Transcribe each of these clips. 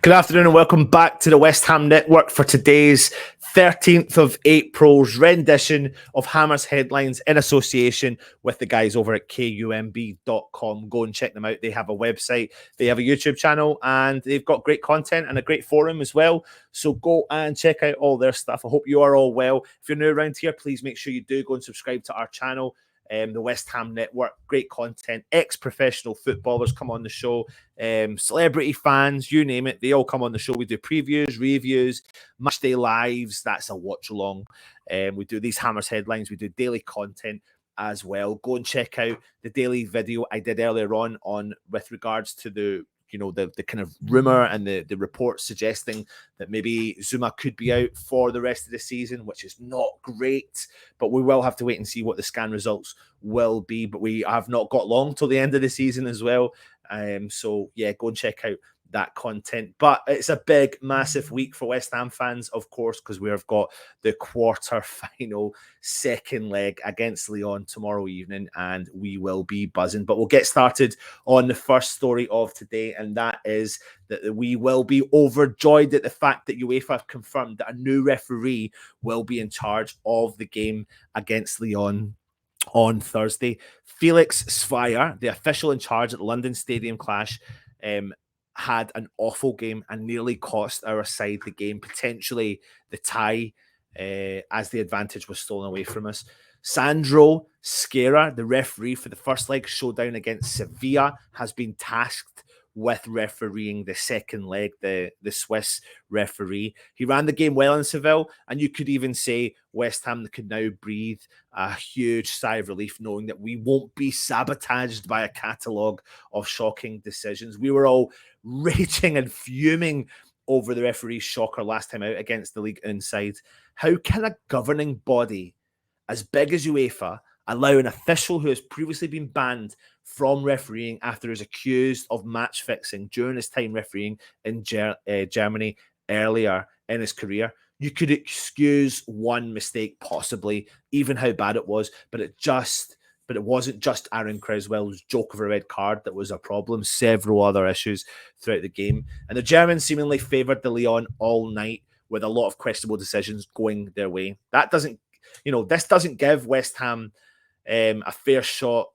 Good afternoon and welcome back to the West Ham Network for today's 13th of April's rendition of Hammer's headlines in association with the guys over at kumb.com. Go and check them out. They have a website, they have a YouTube channel, and they've got great content and a great forum as well. So go and check out all their stuff. I hope you are all well. If you're new around here, please make sure you do go and subscribe to our channel. The West Ham Network, great content, ex-professional footballers come on the show, celebrity fans, you name it, they all come on the show. We do previews, reviews, matchday lives, that's a watch along. We do these Hammers headlines, we do daily content as well. Go and check out the daily video I did earlier on with regards to the kind of rumor and the report suggesting that maybe Zuma could be out for the rest of the season, which is not great, but we will have to wait and see what the scan results will be. But we have not got long till the end of the season as well. So yeah, go and check out that content. But it's a big, massive week for West Ham fans, of course, because we've got the quarter-final second leg against Lyon tomorrow evening, and we will be buzzing. But we'll get started on the first story of today, and that is that we will be overjoyed at the fact that UEFA have confirmed that a new referee will be in charge of the game against Lyon on Thursday. Felix Sveier, the official in charge at the London Stadium clash, had an awful game and nearly cost our side the game, potentially the tie, as the advantage was stolen away from us. Sandro Sciarra, the referee for the first leg showdown against Sevilla, has been tasked with refereeing the second leg, the Swiss referee. He ran the game well in Seville, and you could even say West Ham could now breathe a huge sigh of relief knowing that we won't be sabotaged by a catalogue of shocking decisions. We were all raging and fuming over the referee's shocker last time out against the league inside. How can a governing body as big as UEFA allow an official who has previously been banned from refereeing after he was accused of match fixing during his time refereeing in Germany earlier in his career? You could excuse one mistake, possibly, even how bad it was, but it wasn't just Aaron Creswell's joke of a red card that was a problem. Several other issues throughout the game. And the Germans seemingly favoured the Lyon all night with a lot of questionable decisions going their way. This doesn't give West Ham a fair shot.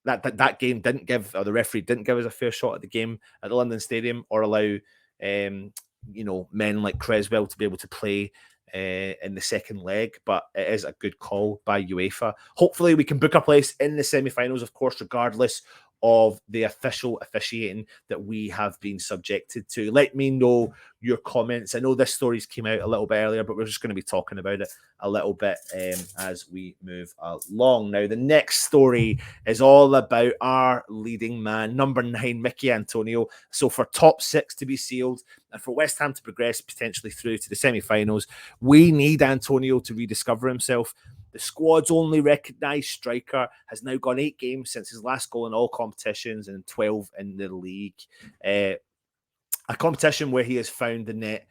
That game didn't give, or the referee didn't give us a fair shot at the game at the London Stadium, or allow men like Creswell to be able to play in the second leg. But it is a good call by UEFA. Hopefully we can book a place in the semi-finals, of course, regardless of the official officiating that we have been subjected to. Let me know your comments. I know this story's came out a little bit earlier, but we're just going to be talking about it a little bit as we move along. Now, the next story is all about our leading man, number 9, Mickey Antonio. So for top 6 to be sealed and for West Ham to progress potentially through to the semi-finals, we need Antonio to rediscover himself. The squad's only recognised striker has now gone 8 games since his last goal in all competitions and 12 in the league. A competition where he has found the net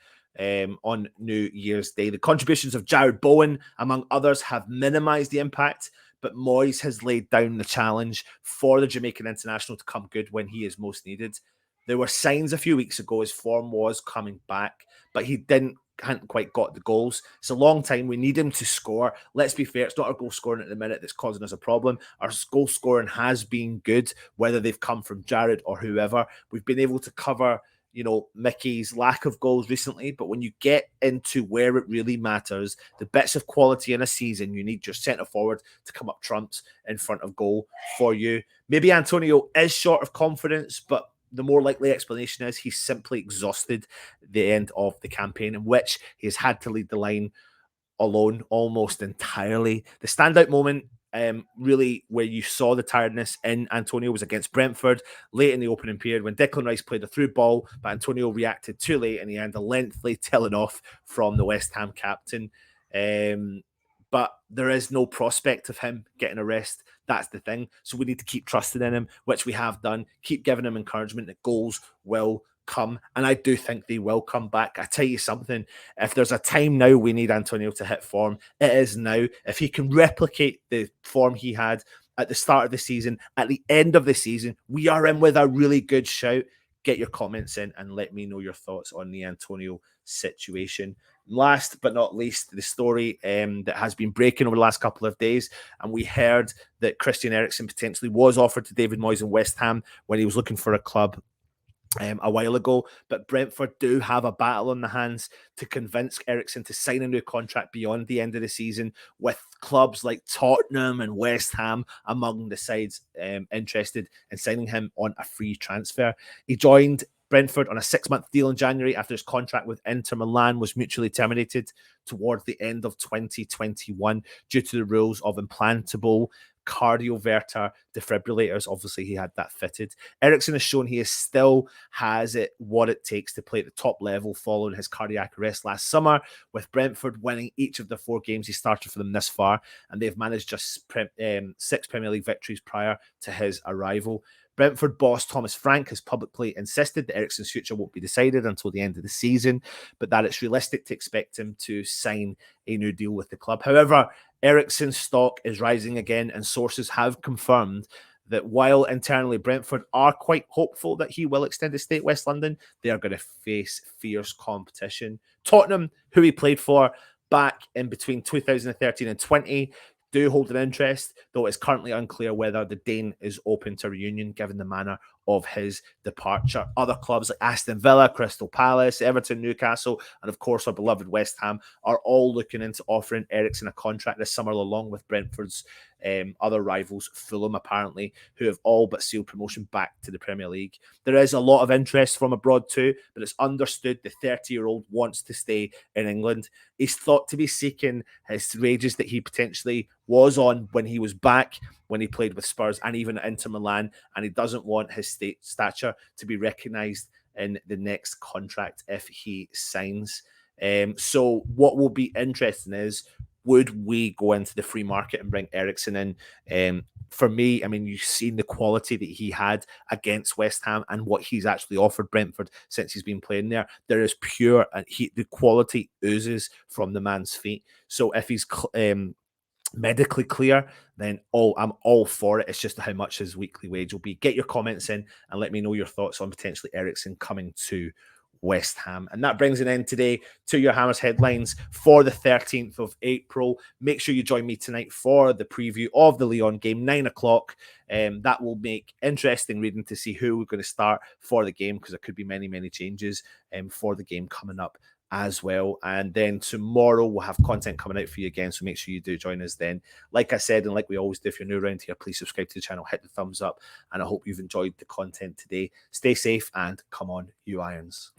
on New Year's Day. The contributions of Jared Bowen, among others, have minimised the impact, but Moyes has laid down the challenge for the Jamaican international to come good when he is most needed. There were signs a few weeks ago his form was coming back, but he hadn't quite got the goals. It's a long time. We need him to score. Let's be fair, it's not our goal scoring at the minute that's causing us a problem. Our goal scoring has been good, whether they've come from Jared or whoever. We've been able to cover Mickey's lack of goals recently, but when you get into where it really matters, the bits of quality in a season, you need your centre forward to come up trumps in front of goal for you. Maybe Antonio is short of confidence, but the more likely explanation is he's simply exhausted the end of the campaign, in which he has had to lead the line alone almost entirely. The standout moment really where you saw the tiredness in Antonio was against Brentford late in the opening period when Declan Rice played a through ball, but Antonio reacted too late and he had a lengthy telling off from the West Ham captain. But there is no prospect of him getting a rest. That's the thing. So we need to keep trusting in him, which we have done. Keep giving him encouragement that goals will come. And I do think they will come back. I tell you something, if there's a time now we need Antonio to hit form, it is now. If he can replicate the form he had at the start of the season, at the end of the season, we are in with a really good shout. Get your comments in and let me know your thoughts on the Antonio situation. Last but not least, the story that has been breaking over the last couple of days, and we heard that Christian Eriksen potentially was offered to David Moyes in West Ham when he was looking for a club a while ago, but Brentford do have a battle on the hands to convince Eriksen to sign a new contract beyond the end of the season, with clubs like Tottenham and West Ham among the sides interested in signing him on a free transfer. He joined Brentford on a 6-month deal in January after his contract with Inter Milan was mutually terminated towards the end of 2021 due to the rules of implantable cardioverter defibrillators. Obviously, he had that fitted. Eriksen has shown he is still has it what it takes to play at the top level following his cardiac arrest last summer, with Brentford winning each of the 4 games he started for them this far, and they've managed just 6 Premier League victories prior to his arrival. Brentford boss Thomas Frank has publicly insisted that Eriksen's future won't be decided until the end of the season, but that it's realistic to expect him to sign a new deal with the club. However, Eriksen's stock is rising again, and sources have confirmed that while internally Brentford are quite hopeful that he will extend his stay at West London, they are going to face fierce competition. Tottenham, who he played for back in between 2013 and 20, do hold an interest, though it's currently unclear whether the Dane is open to reunion given the manner of his departure. Other clubs like Aston Villa, Crystal Palace, Everton, Newcastle, and of course our beloved West Ham are all looking into offering Eriksen a contract this summer, along with Brentford's other rivals, Fulham apparently, who have all but sealed promotion back to the Premier League. There is a lot of interest from abroad too, but it's understood the 30-year-old wants to stay in England. He's thought to be seeking his wages that he potentially was on when he was back, when he played with Spurs and even at Inter Milan, and he doesn't want his stature to be recognised in the next contract if he signs. So what will be interesting is, would we go into the free market and bring Eriksen in? For me, I mean, you've seen the quality that he had against West Ham and what he's actually offered Brentford since he's been playing there. There is pure, and the quality oozes from the man's feet. So if he's medically clear, then I'm all for it. It's just how much his weekly wage will be. Get your comments in and let me know your thoughts on potentially Eriksen coming to West Ham. And that brings an end today to your Hammers headlines for the 13th of April. Make sure you join me tonight for the preview of the Lyon game, 9 o'clock. That will make interesting reading to see who we're going to start for the game, because there could be many, many changes for the game coming up as well. And then tomorrow we'll have content coming out for you again, so make sure you do join us then. Like I said, and like we always do, if you're new around here, please subscribe to the channel, hit the thumbs up, and I hope you've enjoyed the content today. Stay safe and come on, you Irons.